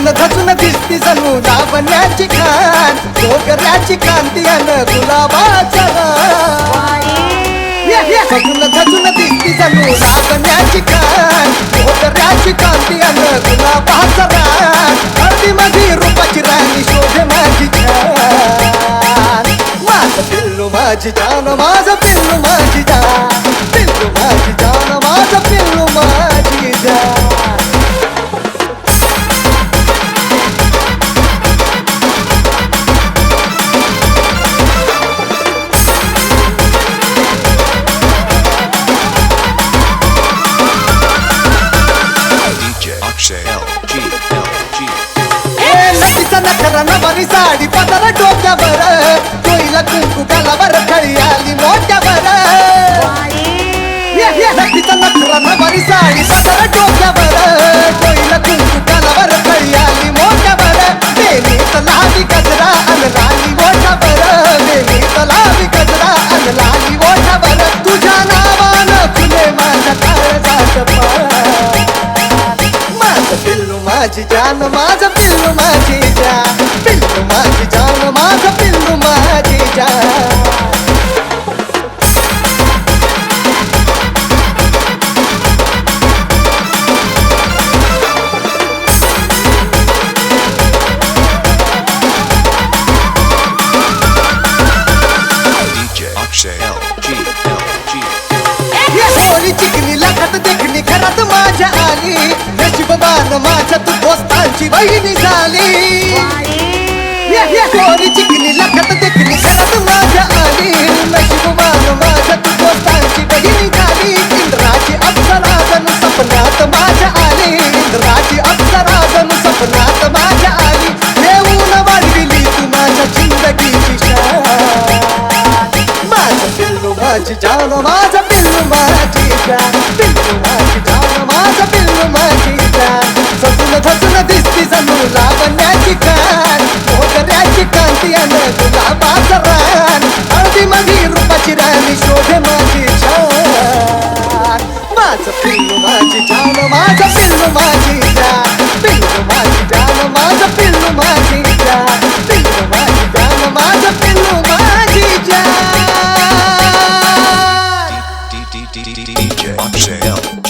सजून धजून दिसती जणू लावण्याची खान, डोंगराची कांती अन गुलाबाचा सजून धजून दिसती जणू लावण्याची खान, डोंगराची कांती अन गुलाबाचा हळदी मध्ये रूपाची राणी शोभे माझी जान. माझं पिल्लू माझी जान, माझं पिल्लू माझी जान, पिल्लू माझी जान, माझं पिल्लू माझी जान. नदीचा नखरा नवारी साडी पदर डोक्यावर, डोईला कुंकू गालावर खळी आली मोठ्यावर. नदीचा नखरा नवारी साडी पदर डोक्यावर, डोईला कुंकू गालावर खळी आली मोठ्यावर. बेली तलावी गजरा अन लाली मोठ्यावर, बेली तलावी गजरा अन लाली मोठ्यावर. तुझ्या नावानं फुले माझ्या काळजात पान. माझं पिल्लू माझी जान, माझं पिल्लू माझी जान, पिल्लू माझी जान, माझं पिल्लू माझी जान. होळी चिकनी लखत देखणी घरात माझ्या आली, नशीबवान माझ्या तू दोस्तांची बहिणी झाली. होळी चिकनी लखत देखणी घरात माझ्या आली, नशीबवान माझ्या तू दोस्तांची बहिणी झाली. इंद्राची अप्सरा जणू सपनात माझ्या आली, इंद्राची अप्सरा जणू सपनात माझ्या आली. देऊन वाढविली तू माझ्या जिंदगीची शान. माझं पिल्लू माझी जान, माझं पिल्लू माझी जान, पिल्लू माझी जान, माझं पिल्लू माझी जान. सजून धजून दिसती जणू लावण्याची खान, डोंगराची कांती अन गुलाबाचं रान. हळदी मध्ये रूपाची राणी शोभे माझी छान. माझं पिल्लू माझी जान, माझं पिल्लू माझी जान, पिल्लू माझी जान, माझं पिल्लू माझी जान, पिल्लू माझी जान, माझं पिल्लू माझी जान. DJ Oxel.